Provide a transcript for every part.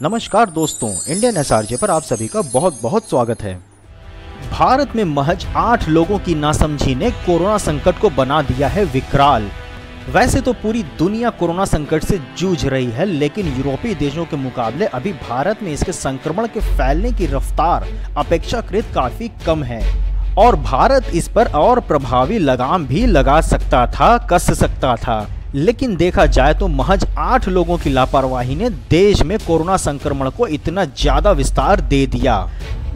नमस्कार दोस्तों, Indian SRJ पर आप सभी का बहुत बहुत स्वागत है। भारत में महज 8 लोगों की नासमझी ने कोरोना संकट को बना दिया है विकराल। वैसे तो पूरी दुनिया कोरोना संकट से जूझ रही है, लेकिन यूरोपीय देशों के मुकाबले अभी भारत में इसके संक्रमण के फैलने की रफ्तार अपेक्षाकृत काफी कम है और भारत इस पर और प्रभावी लगाम भी लगा सकता था, कस सकता था। लेकिन देखा जाए तो महज 8 लोगों की लापरवाही ने देश में कोरोना संक्रमण को इतना ज्यादा विस्तार दे दिया।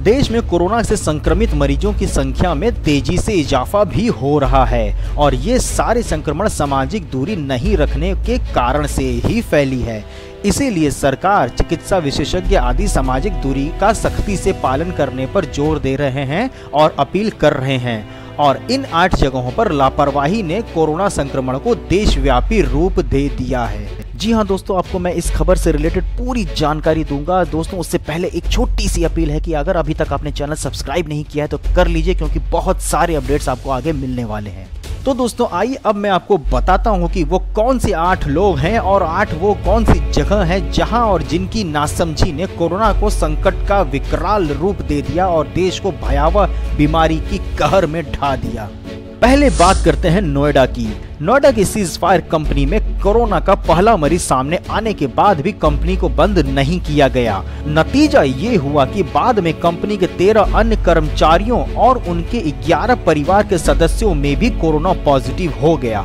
देश में कोरोना से संक्रमित मरीजों की संख्या में तेजी से इजाफा भी हो रहा है और ये सारे संक्रमण सामाजिक दूरी नहीं रखने के कारण से ही फैली है। इसीलिए सरकार, चिकित्सा विशेषज्ञ आदि सामाजिक दूरी का सख्ती से पालन करने पर जोर दे रहे हैं और अपील कर रहे हैं। और इन 8 जगहों पर लापरवाही ने कोरोना संक्रमण को देशव्यापी रूप दे दिया है। जी हाँ दोस्तों, आपको मैं इस खबर से रिलेटेड पूरी जानकारी दूंगा। दोस्तों, उससे पहले एक छोटी सी अपील है कि अगर अभी तक आपने चैनल सब्सक्राइब नहीं किया है तो कर लीजिए, क्योंकि बहुत सारे अपडेट्स आपको आगे मिलने वाले हैं। तो दोस्तों आइए अब मैं आपको बताता हूँ कि वो कौन से 8 लोग हैं और 8 वो कौन सी जगह हैं जहां और जिनकी नासमझी ने कोरोना को संकट का विकराल रूप दे दिया और देश को भयावह बीमारी की कहर में ढा दिया। पहले बात करते हैं नोएडा की। नोएडा की सीजफायर कंपनी में कोरोना का पहला मरीज सामने आने के बाद भी कंपनी को बंद नहीं किया गया। नतीजा ये हुआ कि बाद में कंपनी के 13 अन्य कर्मचारियों और उनके 11 परिवार के सदस्यों में भी कोरोना पॉजिटिव हो गया।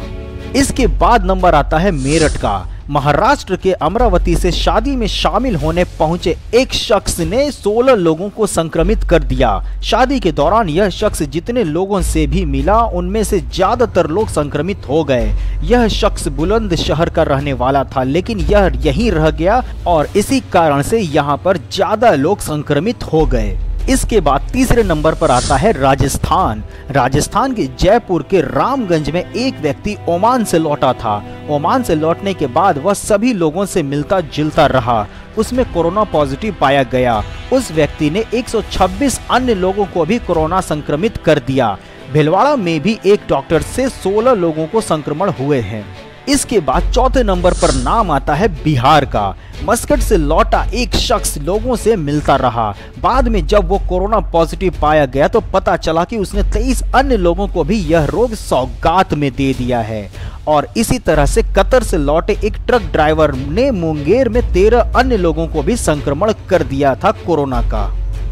इसके बाद नंबर आता है मेरठ का। महाराष्ट्र के अमरावती से शादी में शामिल होने पहुंचे एक शख्स ने 16 लोगों को संक्रमित कर दिया। शादी के दौरान यह शख्स जितने लोगों से भी मिला उनमें से ज्यादातर लोग संक्रमित हो गए। यह शख्स बुलंदशहर का रहने वाला था, लेकिन यह यहीं रह गया और इसी कारण से यहाँ पर ज्यादा लोग संक्रमित हो गए। इसके बाद तीसरे नंबर पर आता है राजस्थान। राजस्थान के जयपुर के रामगंज में एक व्यक्ति ओमान से लौटा था। ओमान से लौटने के बाद वह सभी लोगों से मिलता जुलता रहा। उसमें कोरोना पॉजिटिव पाया गया। उस व्यक्ति ने 126 अन्य लोगों को भी कोरोना संक्रमित कर दिया। भीलवाड़ा में भी एक डॉक्टर से 16 लोगों को संक्रमण हुए हैं। इसके बाद चौथे नंबर पर नाम आता है बिहार का। मस्कट से लौटा एक शख्स लोगों से मिलता रहा। बाद में जब वो कोरोना पॉजिटिव पाया गया तो पता चला कि उसने 23 अन्य लोगों को भी यह रोग सौगात में दे दिया है। और इसी तरह से कतर से लौटे एक ट्रक ड्राइवर ने मुंगेर में 13 अन्य लोगों को भी संक्रमण कर दिया था कोरोना का।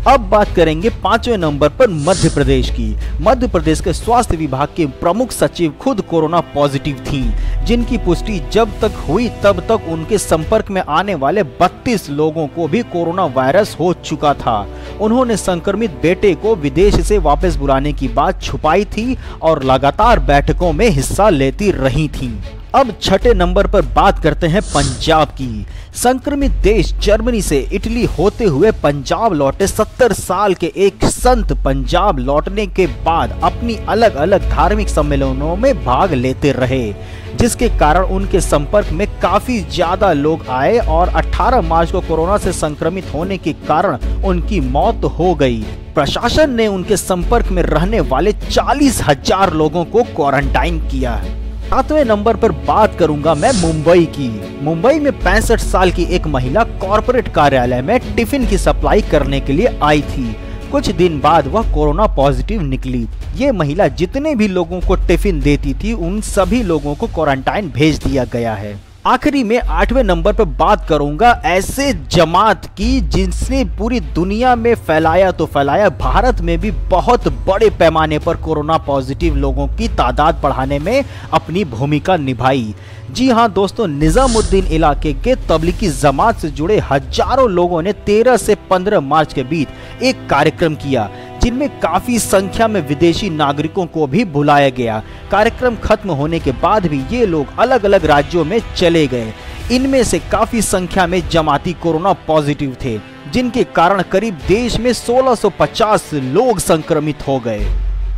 अब बात करेंगे 5वें नंबर पर मध्य प्रदेश की। मध्य प्रदेश के स्वास्थ्य विभाग के प्रमुख सचिव खुद कोरोना पॉजिटिव थीं, जिनकी पुष्टि जब तक हुई तब तक उनके संपर्क में आने वाले 32 लोगों को भी कोरोना वायरस हो चुका था। उन्होंने संक्रमित बेटे को विदेश से वापस बुलाने की बात छुपाई थी और लगातार बैठकों में हिस्सा लेती रही थीं। अब 6ठे नंबर पर बात करते हैं पंजाब की। संक्रमित देश जर्मनी से इटली होते हुए पंजाब लौटे 70 साल के एक संत पंजाब लौटने के बाद अपनी अलग अलग धार्मिक सम्मेलनों में भाग लेते रहे, जिसके कारण उनके संपर्क में काफी ज्यादा लोग आए और 18 मार्च को कोरोना से संक्रमित होने के कारण उनकी मौत हो गई। प्रशासन ने उनके संपर्क में रहने वाले 40,000 लोगों को क्वारंटाइन किया। 7वें नंबर पर बात करूंगा मैं मुंबई की। मुंबई में 65 साल की एक महिला कॉर्पोरेट कार्यालय में टिफिन की सप्लाई करने के लिए आई थी। कुछ दिन बाद वह कोरोना पॉजिटिव निकली। ये महिला जितने भी लोगों को टिफिन देती थी उन सभी लोगों को क्वारंटाइन भेज दिया गया है। आखिरी में 8वें नंबर पर बात करूंगा ऐसे जमात की जिसने पूरी दुनिया में फैलाया तो फैलाया, भारत में भी बहुत बड़े पैमाने पर कोरोना पॉजिटिव लोगों की तादाद बढ़ाने में अपनी भूमिका निभाई। जी हाँ दोस्तों, निजामुद्दीन इलाके के तबलीगी जमात से जुड़े हजारों लोगों ने 13 से 15 मार्च के बीच एक कार्यक्रम किया, जिनमें काफी संख्या में विदेशी नागरिकों को भी बुलाया गया। कार्यक्रम खत्म होने के बाद भी ये लोग अलग अलग राज्यों में चले गए। इनमें से काफी संख्या में जमाती कोरोना पॉजिटिव थे, जिनके कारण करीब देश में 1650 लोग संक्रमित हो गए।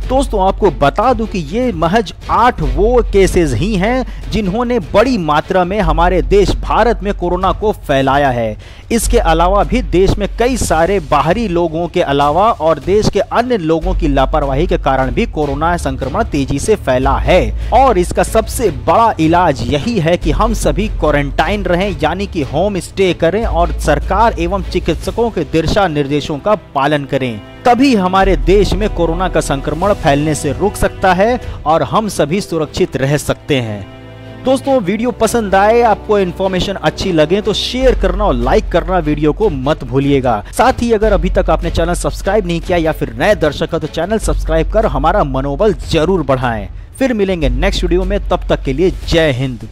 दोस्तों आपको बता दूं कि ये महज 8 वो केसेस ही हैं जिन्होंने बड़ी मात्रा में हमारे देश भारत में कोरोना को फैलाया है। इसके अलावा भी देश में कई सारे बाहरी लोगों के अलावा और देश के अन्य लोगों की लापरवाही के कारण भी कोरोना संक्रमण तेजी से फैला है और इसका सबसे बड़ा इलाज यही है कि हम सभी क्वारंटाइन रहें, यानी कि होम स्टे करें और सरकार एवं चिकित्सकों के दिशा निर्देशों का पालन करें। तभी हमारे देश में कोरोना का संक्रमण फैलने से रुक सकता है और हम सभी सुरक्षित रह सकते हैं। दोस्तों वीडियो पसंद आए, आपको इन्फॉर्मेशन अच्छी लगे तो शेयर करना और लाइक करना वीडियो को मत भूलिएगा। साथ ही अगर अभी तक आपने चैनल सब्सक्राइब नहीं किया या फिर नए दर्शक हो तो चैनल सब्सक्राइब कर हमारा मनोबल जरूर बढ़ाएं। फिर मिलेंगे नेक्स्ट वीडियो में, तब तक के लिए जय हिंद।